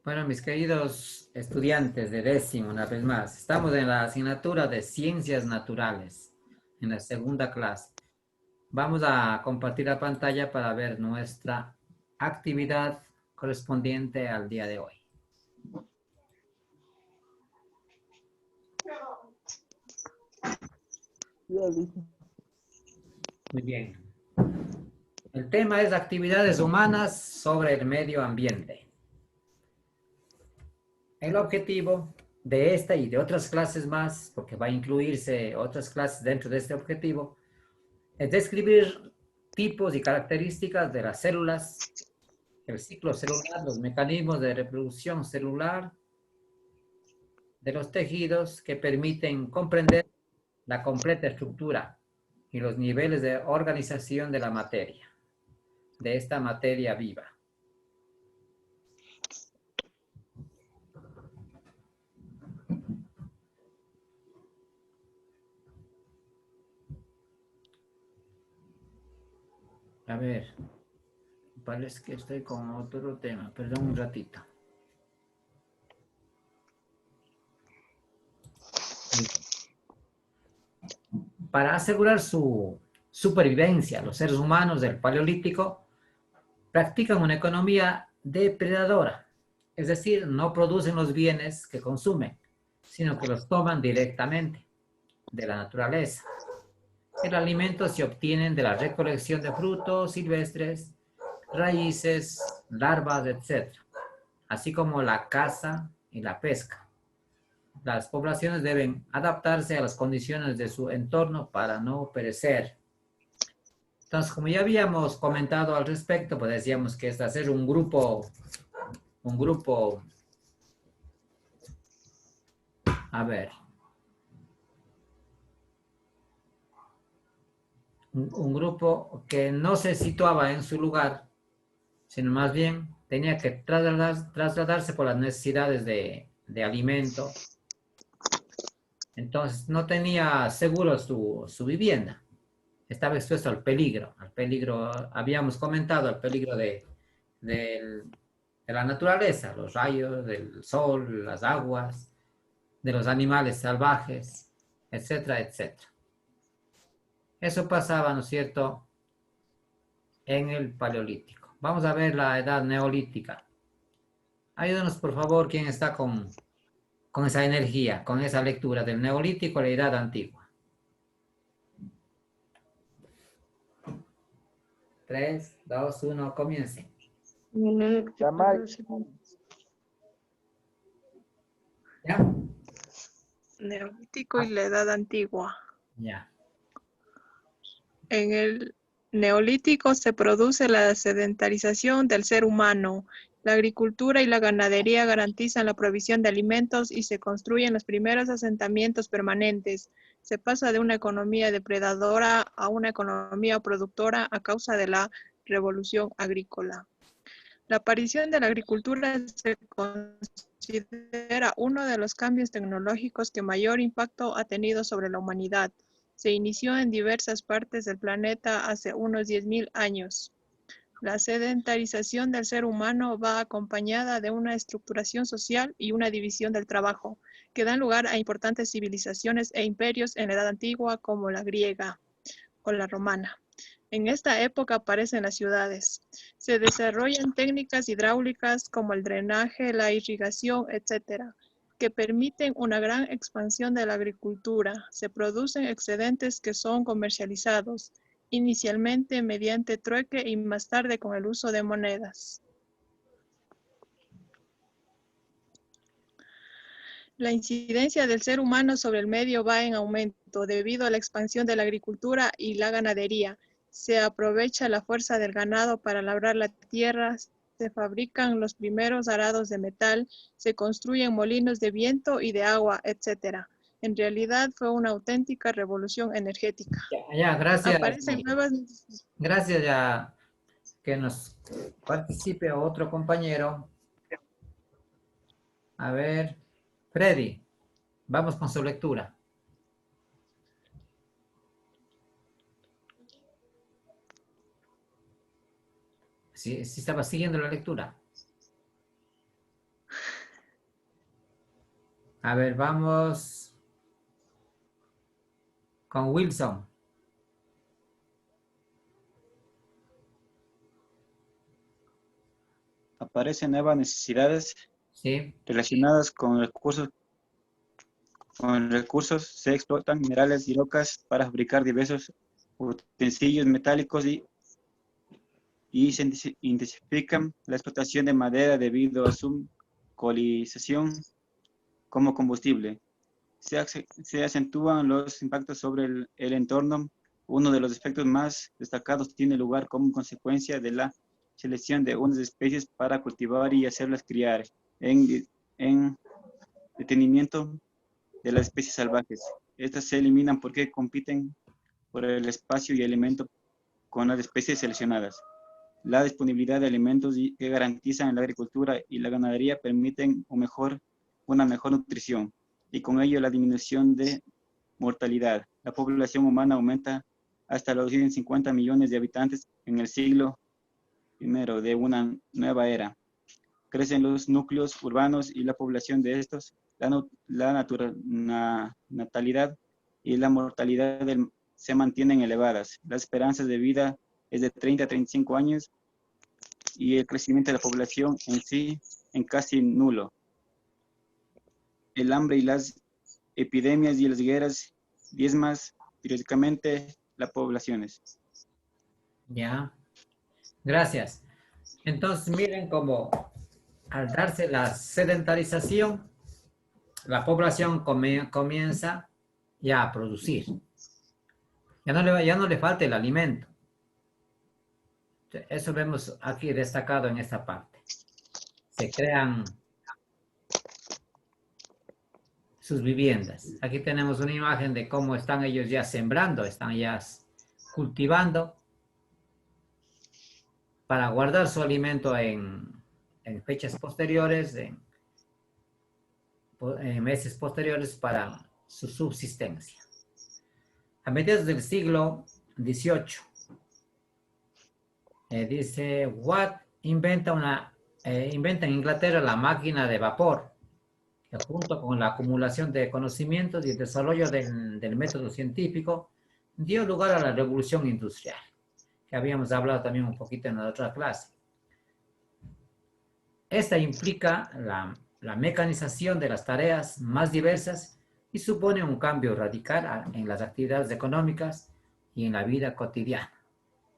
Bueno, mis queridos estudiantes de décimo, una vez más, estamos en la asignatura de Ciencias Naturales, en la segunda clase. Vamos a compartir la pantalla para ver nuestra actividad correspondiente al día de hoy. Muy bien. El tema es actividades humanas sobre el medio ambiente. El objetivo de esta y de otras clases más, porque va a incluirse otras clases dentro de este objetivo, es describir tipos y características de las células, el ciclo celular, los mecanismos de reproducción celular de los tejidos que permiten comprender la completa estructura y los niveles de organización de la materia, de esta materia viva. A ver, parece que estoy con otro tema, perdón un ratito. Para asegurar su supervivencia, los seres humanos del Paleolítico practican una economía depredadora, es decir, no producen los bienes que consumen, sino que los toman directamente de la naturaleza. El alimento se obtiene de la recolección de frutos silvestres, raíces, larvas, etc., así como la caza y la pesca. Las poblaciones deben adaptarse a las condiciones de su entorno para no perecer. Entonces, como ya habíamos comentado al respecto, pues decíamos que es hacer un grupo, a ver, un grupo que no se situaba en su lugar, sino más bien tenía que trasladarse por las necesidades de alimento. Entonces, no tenía seguro su vivienda. Estaba expuesto al peligro, habíamos comentado, al peligro de la naturaleza, los rayos del sol, las aguas, de los animales salvajes, etcétera, etcétera. Eso pasaba, ¿no es cierto?, en el Paleolítico. Vamos a ver la edad neolítica. Ayúdanos, por favor, quién está con esa energía, con esa lectura del Neolítico a la Edad Antigua. 3, 2, 1, comiencen. ¿Ya? Neolítico y la Edad Antigua. Ya. En el Neolítico se produce la sedentarización del ser humano. La agricultura y la ganadería garantizan la provisión de alimentos y se construyen los primeros asentamientos permanentes. Se pasa de una economía depredadora a una economía productora a causa de la revolución agrícola. La aparición de la agricultura se considera uno de los cambios tecnológicos que mayor impacto ha tenido sobre la humanidad. Se inició en diversas partes del planeta hace unos 10.000 años. La sedentarización del ser humano va acompañada de una estructuración social y una división del trabajo, que dan lugar a importantes civilizaciones e imperios en la Edad Antigua como la griega o la romana. En esta época aparecen las ciudades. Se desarrollan técnicas hidráulicas como el drenaje, la irrigación, etc., que permiten una gran expansión de la agricultura. Se producen excedentes que son comercializados, inicialmente mediante trueque y más tarde con el uso de monedas. La incidencia del ser humano sobre el medio va en aumento debido a la expansión de la agricultura y la ganadería. Se aprovecha la fuerza del ganado para labrar la tierra, se fabrican los primeros arados de metal, se construyen molinos de viento y de agua, etc. En realidad fue una auténtica revolución energética. Ya, gracias. Aparecen nuevas... Gracias ya que nos participe otro compañero. A ver, Freddy, vamos con su lectura. Sí, sí estaba siguiendo la lectura. A ver, vamos con Wilson. Aparecen nuevas necesidades Sí, relacionadas con recursos. Se explotan minerales y rocas para fabricar diversos utensilios metálicos y se intensifican la explotación de madera debido a su coalización como combustible. Se acentúan los impactos sobre el entorno. Uno de los efectos más destacados tiene lugar como consecuencia de la selección de unas especies para cultivar y hacerlas criar en detenimiento de las especies salvajes. Estas se eliminan porque compiten por el espacio y alimento con las especies seleccionadas. La disponibilidad de alimentos que garantizan la agricultura y la ganadería permiten una mejor nutrición y con ello la disminución de mortalidad. La población humana aumenta hasta los 250 millones de habitantes en el siglo I de una nueva era. Crecen los núcleos urbanos y la población de estos, la natalidad y la mortalidad se mantienen elevadas. Las esperanzas de vida es de 30 a 35 años y el crecimiento de la población en sí en casi nulo. El hambre y las epidemias y las guerras diezman periódicamente las poblaciones. ya. Gracias. Entonces, miren cómo al darse la sedentarización, la población comienza ya a producir. Ya no le falta el alimento. Eso vemos aquí destacado en esta parte. Se crean sus viviendas. Aquí tenemos una imagen de cómo están ellos ya sembrando, están ya cultivando para guardar su alimento en fechas posteriores, en meses posteriores para su subsistencia. A mediados del siglo XVIII, dice, Watt inventa en Inglaterra la máquina de vapor, que junto con la acumulación de conocimientos y el desarrollo del método científico, dio lugar a la revolución industrial, que habíamos hablado también un poquito en la otra clase. Esta implica la mecanización de las tareas más diversas y supone un cambio radical en las actividades económicas y en la vida cotidiana.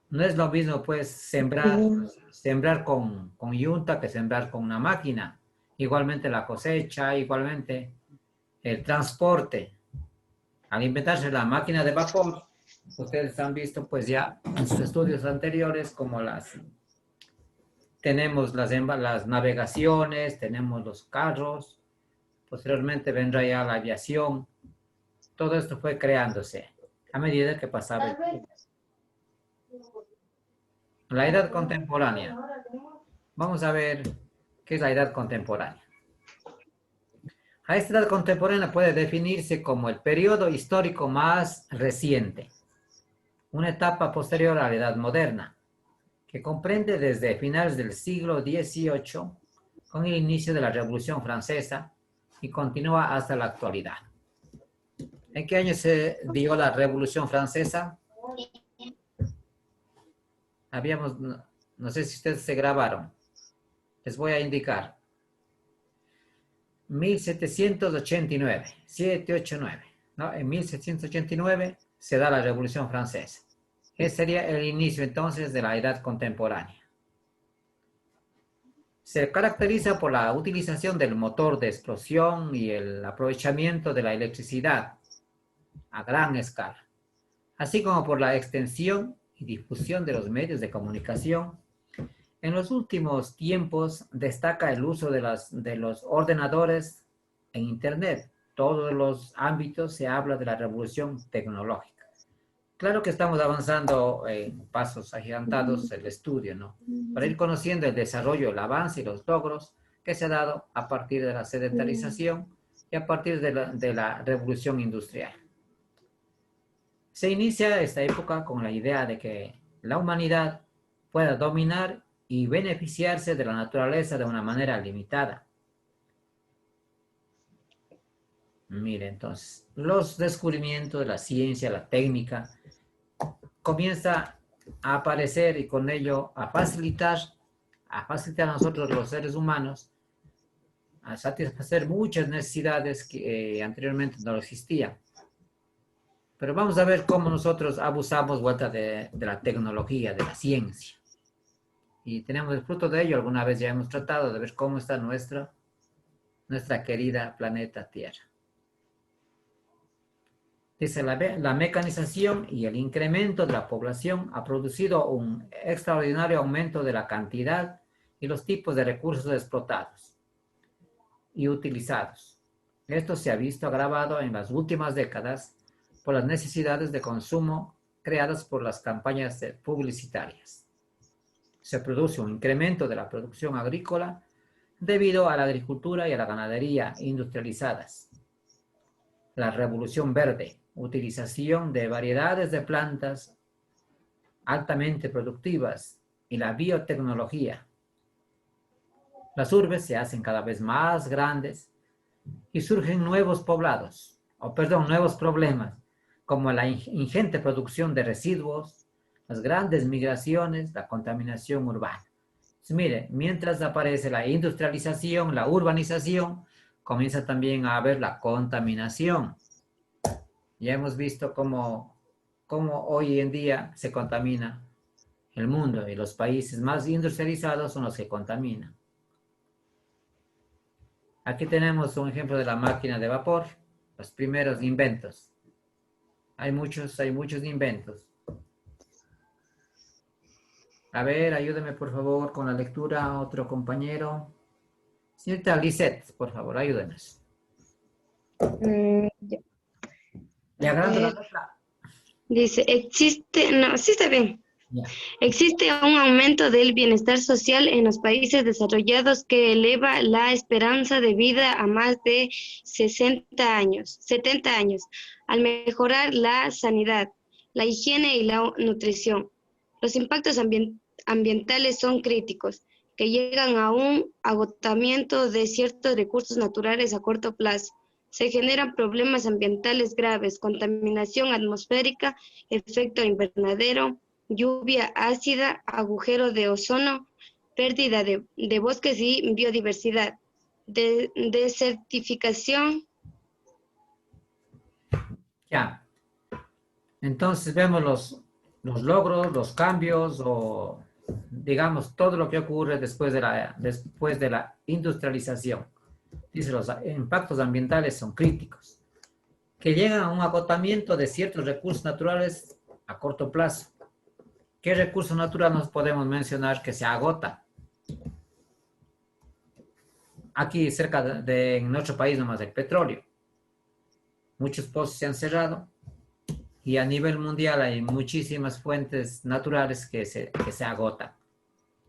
No es lo mismo, pues, sembrar con yunta que sembrar con una máquina. Igualmente la cosecha, igualmente el transporte. Al inventarse la máquina de vapor, ustedes han visto, pues, ya en sus estudios anteriores, como tenemos las navegaciones, tenemos los carros, posteriormente vendrá ya la aviación. Todo esto fue creándose a medida que pasaba el tiempo. La edad contemporánea. Vamos a ver qué es la edad contemporánea. A esta edad contemporánea puede definirse como el periodo histórico más reciente, una etapa posterior a la edad moderna, que comprende desde finales del siglo XVIII con el inicio de la Revolución Francesa y continúa hasta la actualidad. ¿En qué año se dio la Revolución Francesa? No sé si ustedes se grabaron. Les voy a indicar. 1789, 789, ¿no? En 1789 se da la Revolución Francesa. Ese sería el inicio entonces de la edad contemporánea. Se caracteriza por la utilización del motor de explosión y el aprovechamiento de la electricidad a gran escala, así como por la extensión y difusión de los medios de comunicación. En los últimos tiempos destaca el uso de los ordenadores en Internet. Todos los ámbitos se habla de la revolución tecnológica. Claro que estamos avanzando en pasos agigantados el estudio, ¿no? Para ir conociendo el desarrollo, el avance y los logros que se ha dado a partir de la sedentarización y a partir de la revolución industrial. Se inicia esta época con la idea de que la humanidad pueda dominar y beneficiarse de la naturaleza de una manera limitada. Mire, entonces, los descubrimientos de la ciencia, la técnica, comienza a aparecer y con ello a facilitar a nosotros los seres humanos a satisfacer muchas necesidades que anteriormente no existían. Pero vamos a ver cómo nosotros abusamos vuelta de la tecnología, de la ciencia. Y tenemos el fruto de ello. Alguna vez ya hemos tratado de ver cómo está nuestra querida planeta Tierra. Dice, la mecanización y el incremento de la población ha producido un extraordinario aumento de la cantidad y los tipos de recursos explotados y utilizados. Esto se ha visto agravado en las últimas décadas por las necesidades de consumo creadas por las campañas publicitarias. Se produce un incremento de la producción agrícola debido a la agricultura y a la ganadería industrializadas. La revolución verde, utilización de variedades de plantas altamente productivas y la biotecnología. Las urbes se hacen cada vez más grandes y surgen nuevos nuevos problemas, como la ingente producción de residuos, las grandes migraciones, la contaminación urbana. Entonces, mire, mientras aparece la industrialización, la urbanización, comienza también a haber la contaminación. Ya hemos visto cómo hoy en día se contamina el mundo y los países más industrializados son los que contaminan. Aquí tenemos un ejemplo de la máquina de vapor, los primeros inventos. Hay muchos inventos. A ver, ayúdeme por favor con la lectura, otro compañero. Señorita Lisette, por favor, ayúdenos. Ya. ¿Le agrada la letra? Dice, sí está bien. Ya. Existe un aumento del bienestar social en los países desarrollados que eleva la esperanza de vida a más de 70 años, al mejorar la sanidad, la higiene y la nutrición. Los impactos ambientales son críticos, que llegan a un agotamiento de ciertos recursos naturales a corto plazo. Se generan problemas ambientales graves, contaminación atmosférica, efecto invernadero, lluvia ácida, agujero de ozono, pérdida de bosques y biodiversidad, desertificación. Ya. Entonces vemos los logros, los cambios o digamos todo lo que ocurre después de la industrialización. Dice, los impactos ambientales son críticos, que llegan a un agotamiento de ciertos recursos naturales a corto plazo. ¿Qué recursos naturales nos podemos mencionar que se agotan? Aquí cerca en nuestro país nomás el petróleo. Muchos pozos se han cerrado y a nivel mundial hay muchísimas fuentes naturales que se agotan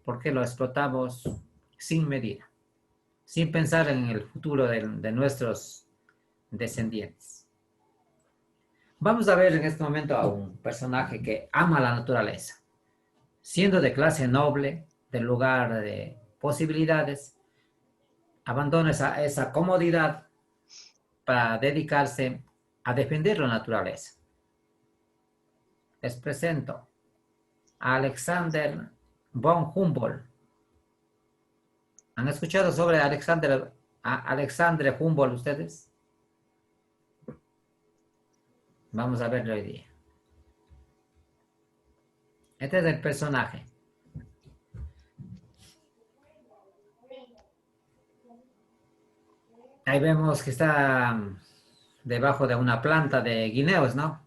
porque lo explotamos sin medida, sin pensar en el futuro de nuestros descendientes. Vamos a ver en este momento a un personaje que ama la naturaleza. Siendo de clase noble, del lugar de posibilidades, abandona esa comodidad para dedicarse a defender la naturaleza. Les presento a Alexander von Humboldt. ¿Han escuchado sobre Alexander Humboldt ustedes? Vamos a verlo hoy día. Este es el personaje. Ahí vemos que está debajo de una planta de guineos, ¿no?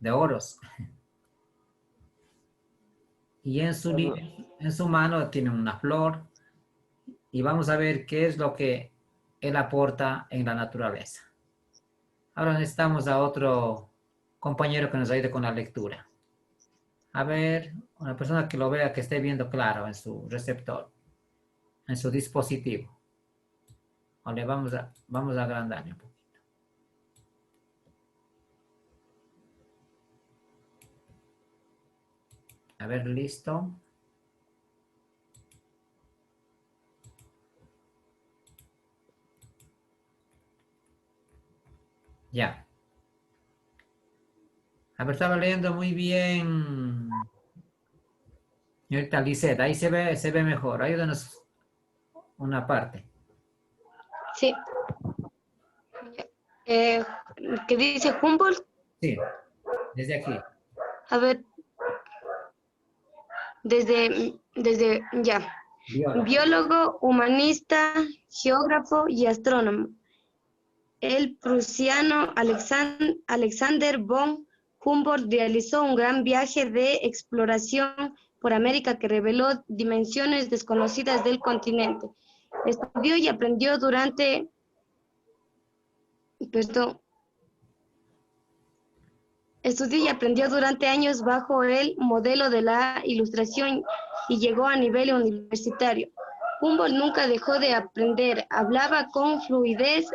De oros. Y en su mano tiene una flor. Y vamos a ver qué es lo que él aporta en la naturaleza. Ahora necesitamos a otro compañero que nos ayude con la lectura. A ver, una persona que lo vea, que esté viendo claro en su receptor, en su dispositivo. O le vamos a agrandarle un poquito. A ver, listo. Ya. A ver, estaba leyendo muy bien. Señorita Lisette, ahí se ve mejor. Ayúdanos una parte. Sí. Eh, ¿Qué dice Humboldt? Sí, desde aquí. A ver, ya. Biólogo. Biólogo, humanista, geógrafo y astrónomo. El prusiano Alexander von Humboldt realizó un gran viaje de exploración por América que reveló dimensiones desconocidas del continente. Estudió y aprendió durante años bajo el modelo de la Ilustración y llegó a nivel universitario. Humboldt nunca dejó de aprender, hablaba con fluidez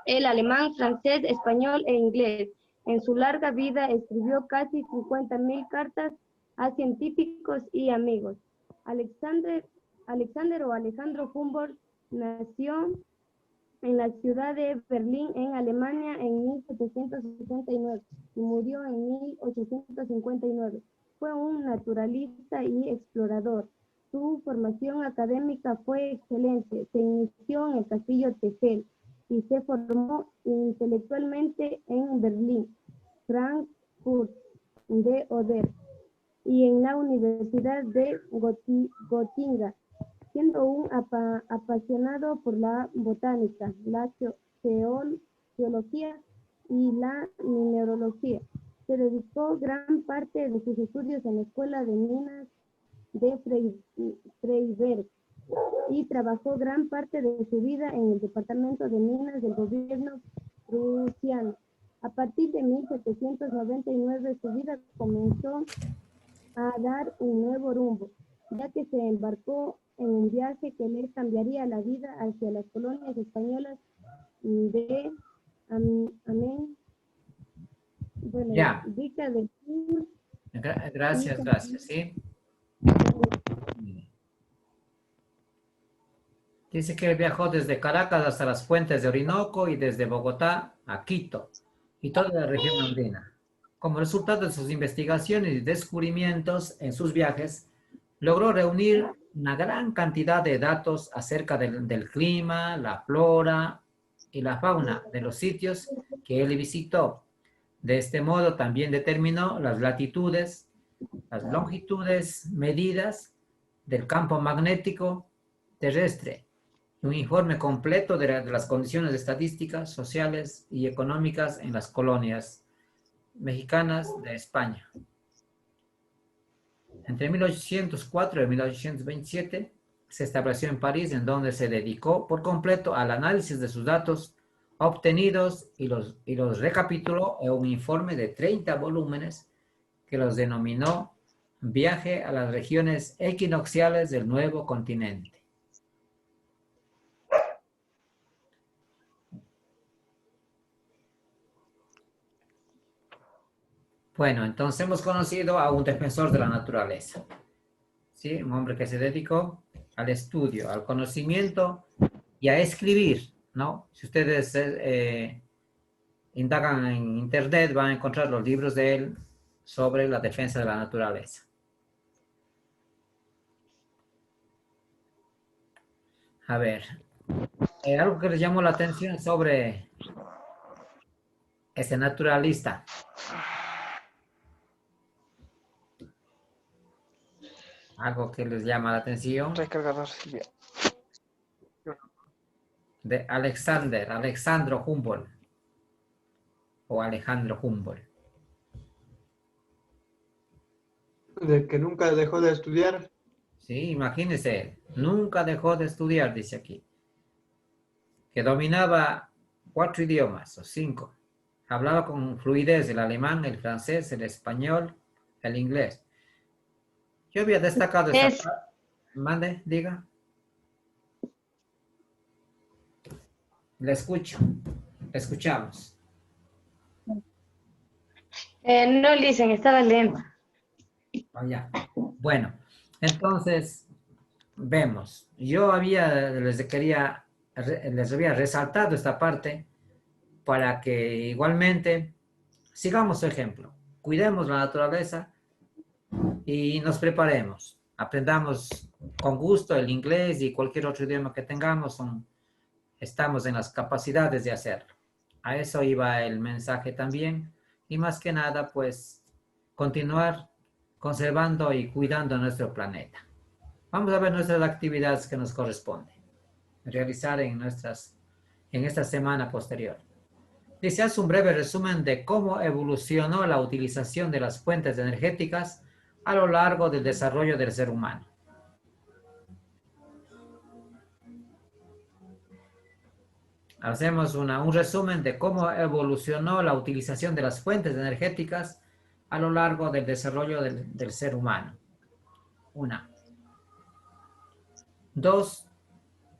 el alemán, francés, español e inglés. En su larga vida escribió casi 50.000 cartas a científicos y amigos. Alejandro Humboldt nació en la ciudad de Berlín, en Alemania, en 1769 y murió en 1859. Fue un naturalista y explorador. Su formación académica fue excelente. Se inició en el Castillo Texel y se formó intelectualmente en Berlín, Frankfurt de Oder y en la Universidad de Gotinga, siendo un apasionado por la botánica, la geología y la mineralogía. Se dedicó gran parte de sus estudios en la Escuela de Minas de Freiberg y trabajó gran parte de su vida en el Departamento de Minas del gobierno prusiano. A partir de 1799 su vida comenzó a dar un nuevo rumbo, ya que se embarcó en un viaje que le cambiaría la vida hacia las colonias españolas de Ya. Rica del Sur. Gracias, ¿sí? Dice que viajó desde Caracas hasta las fuentes de Orinoco y desde Bogotá a Quito y toda la región andina. Como resultado de sus investigaciones y descubrimientos en sus viajes, logró reunir una gran cantidad de datos acerca del clima, la flora y la fauna de los sitios que él visitó. De este modo también determinó las latitudes, las longitudes medidas del campo magnético terrestre, un informe completo de las condiciones estadísticas, sociales y económicas en las colonias mexicanas de España. Entre 1804 y 1827 se estableció en París, en donde se dedicó por completo al análisis de sus datos obtenidos y los recapituló en un informe de 30 volúmenes que los denominó Viaje a las regiones equinocciales del nuevo continente. Bueno, entonces hemos conocido a un defensor de la naturaleza, ¿sí? Un hombre que se dedicó al estudio, al conocimiento y a escribir, ¿no? Si ustedes indagan en internet, van a encontrar los libros de él sobre la defensa de la naturaleza. A ver, algo que les llamó la atención sobre ese naturalista. Algo que les llama la atención. Recargador, Silvia. De Alexandro Humboldt. O Alejandro Humboldt. De que nunca dejó de estudiar. Sí, imagínense, nunca dejó de estudiar, dice aquí. Que dominaba 4 idiomas, o 5. Hablaba con fluidez el alemán, el francés, el español, el inglés. Yo había destacado esa parte. Mande, diga. Le escucho. Le escuchamos. No, listen, estaba leyendo. Oh, ya. Bueno, entonces, vemos. Yo les había resaltado esta parte para que igualmente sigamos su ejemplo. Cuidemos la naturaleza y nos preparemos. Aprendamos con gusto el inglés y cualquier otro idioma que tengamos. Estamos en las capacidades de hacerlo. A eso iba el mensaje también. Y más que nada, pues, continuar conservando y cuidando nuestro planeta. Vamos a ver nuestras actividades que nos corresponden realizar en esta semana posterior. Dice, haz un breve resumen de cómo evolucionó la utilización de las fuentes energéticas a lo largo del desarrollo del ser humano. Hacemos un resumen de cómo evolucionó la utilización de las fuentes energéticas a lo largo del desarrollo del ser humano. 1. 2.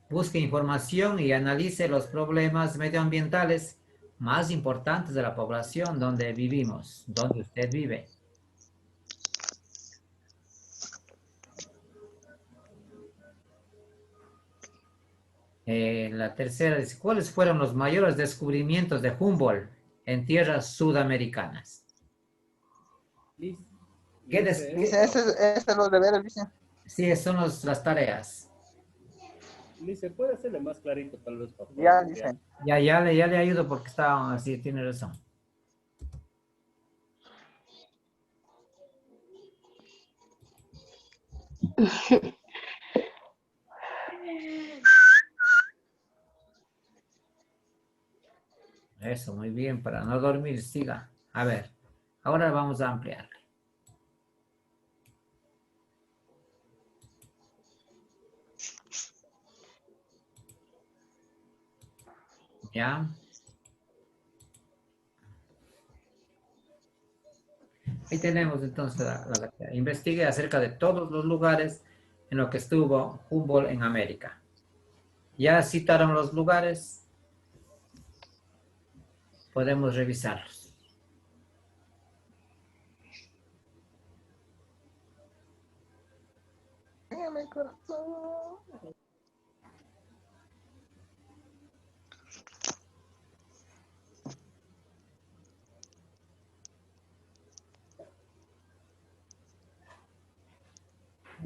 Busque información y analice los problemas medioambientales más importantes de la población donde vivimos, donde usted vive. La tercera es, ¿cuáles fueron los mayores descubrimientos de Humboldt en tierras sudamericanas? ¿Qué Dice, ese es los deberes, dice. Sí, son las tareas. Dice, puede hacerle más clarito para los papás. Ya, dice. Ya le ayudo porque está así, tiene razón. Eso, muy bien, para no dormir, siga. A ver, ahora vamos a ampliarle. ¿Ya? Ahí tenemos entonces la actividad. Investigue acerca de todos los lugares en los que estuvo Humboldt en América. ¿Ya citaron los lugares? Podemos revisarlos.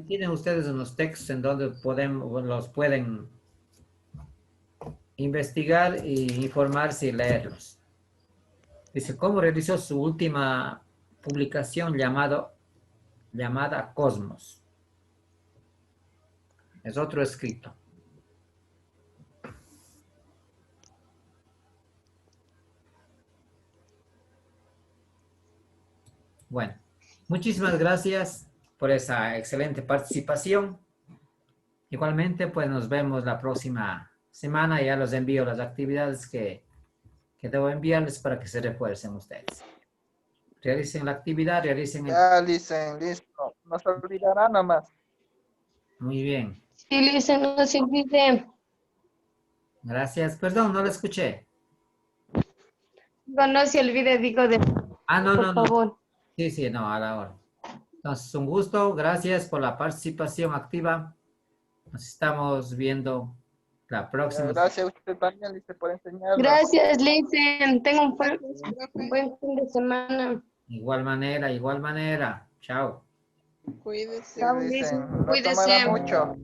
Tienen ustedes unos textos en donde los pueden investigar e informarse y leerlos. Dice, ¿cómo realizó su última publicación llamada Cosmos? Es otro escrito. Bueno, muchísimas gracias por esa excelente participación. Igualmente, pues nos vemos la próxima semana. Ya los envío las actividades que debo enviarles para que se refuercen ustedes. Realicen la actividad, realicen el... Ya, dicen, listo. No se olvidará nomás. Muy bien. Sí, Lisa, no se olvide. Gracias. Perdón, no lo escuché. No se olvide, digo, No. por favor. Sí, no, a la hora. Entonces, un gusto. Gracias por la participación activa. Nos estamos viendo la próxima. Gracias a usted también, dice, por enseñarnos. Gracias, Lisa. Tengo un buen fin de semana. Igual manera. Chao. Cuídese. Chao, Dicen, Lisa. no Cuídese. tomará mucho.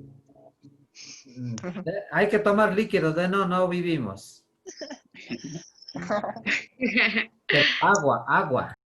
Hay que tomar líquidos, no vivimos. Agua.